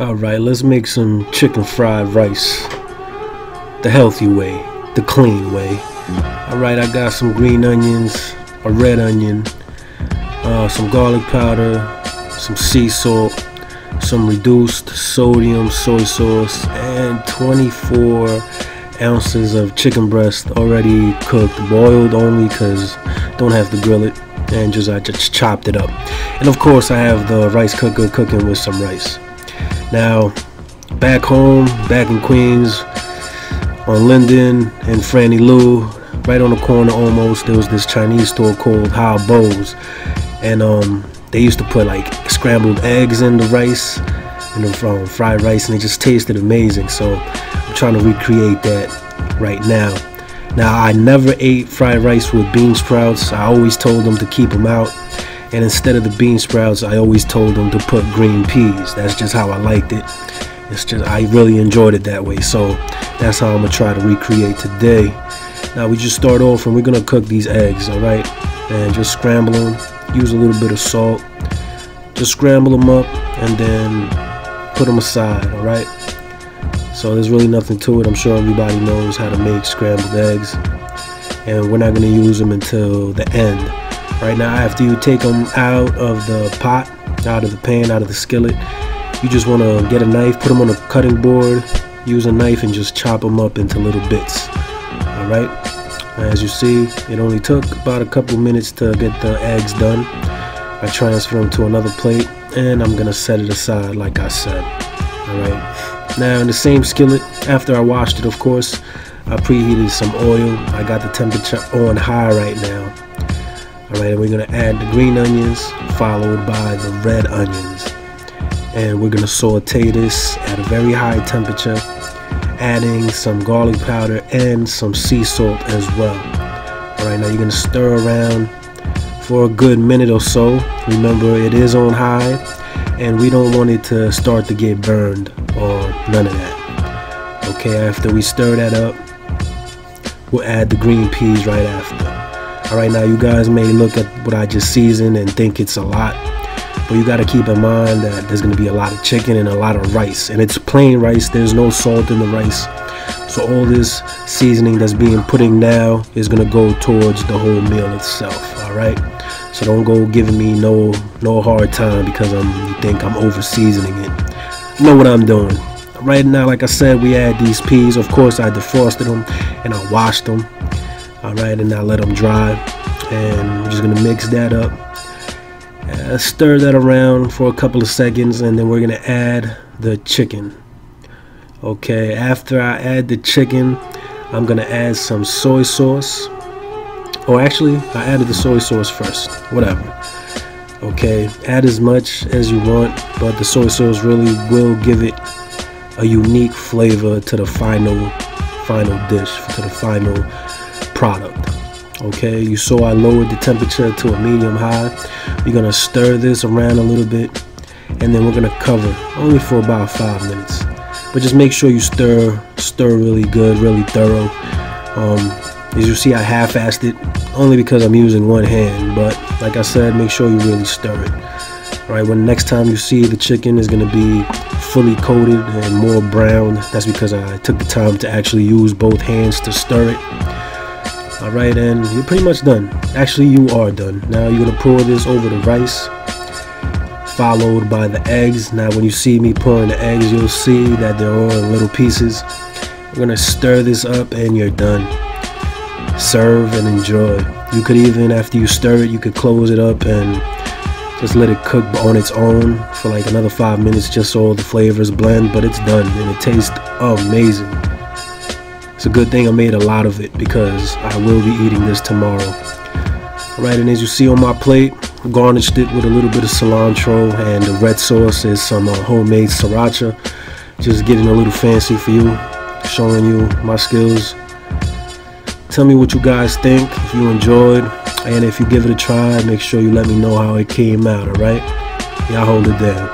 Alright, let's make some chicken fried rice. The healthy way, the clean way. Alright, I got some green onions, a red onion, some garlic powder, some sea salt, some reduced sodium soy sauce, and 24 ounces of chicken breast already cooked, boiled only because don't have to grill it, and I just chopped it up. And of course I have the rice cooker cooking with some rice. Now back home, back in Queens on Linden and Franny Lou, right on the corner almost, there was this Chinese store called How Bo's, and they used to put like scrambled eggs in the rice, in the fried rice, and it just tasted amazing. So I'm trying to recreate that right now. Now, I never ate fried rice with bean sprouts. I always told them to keep them out, and instead of the bean sprouts, I always told them to put green peas. That's just how I liked it. It's just, I really enjoyed it that way, so that's how I'm gonna try to recreate today. Now we just start off and we're gonna cook these eggs, all right, and just scramble them. Use a little bit of salt, just scramble them up and then put them aside. All right, so there's really nothing to it. I'm sure everybody knows how to make scrambled eggs, and we're not going to use them until the end. Right now, after you take them out of the pot, out of the pan, out of the skillet, you just want to get a knife, put them on a cutting board, use a knife and just chop them up into little bits. All right, as you see, it only took about a couple minutes to get the eggs done. I transfer them to another plate and I'm gonna set it aside like I said. All right, now in the same skillet, after I washed it, of course, I preheated some oil. I got the temperature on high right now. All right, and we're gonna add the green onions followed by the red onions, and we're gonna saute this at a very high temperature, adding some garlic powder and some sea salt as well. All right, now you're gonna stir around for a good minute or so. Remember, it is on high and we don't want it to start to get burned or none of that. Okay, after we stir that up, we'll add the green peas right after. All right, now you guys may look at what I just seasoned and think it's a lot, but you got to keep in mind that there's going to be a lot of chicken and a lot of rice, and it's plain rice. There's no salt in the rice, so all this seasoning that's being put in now is going to go towards the whole meal itself. All right, so don't go giving me no hard time because you think I'm over seasoning it. You know what I'm doing. Right now, like I said, we add these peas. Of course, I defrosted them and I washed them. All right, and I let them dry, and we're just going to mix that up. Stir that around for a couple of seconds, and then we're gonna add the chicken. Okay, after I add the chicken, I'm gonna add some soy sauce. Or actually, I added the soy sauce first, whatever. Okay, add as much as you want, but the soy sauce really will give it a unique flavor to the final dish, to the final product. Okay, you saw I lowered the temperature to a medium high. We're gonna stir this around a little bit, and then we're gonna cover only for about 5 minutes. But just make sure you stir really good, really thorough. As you see, I half-assed it only because I'm using one hand, but like I said, make sure you really stir it. All right, when next time you see the chicken is gonna be fully coated and more brown, that's because I took the time to actually use both hands to stir it. All right, and you're pretty much done. Actually, you are done. Now you're gonna pour this over the rice, followed by the eggs. Now when you see me pouring the eggs, you'll see that they're all in little pieces. We're gonna stir this up and you're done. Serve and enjoy. You could even, after you stir it, you could close it up and just let it cook on its own for like another 5 minutes, just so all the flavors blend, but it's done and it tastes amazing. It's a good thing I made a lot of it because I will be eating this tomorrow. All right, and as you see on my plate, garnished it with a little bit of cilantro, and the red sauce is some homemade sriracha. Just getting a little fancy for you, showing you my skills. Tell me what you guys think, if you enjoyed, and if you give it a try, make sure you let me know how it came out. All right, y'all hold it down.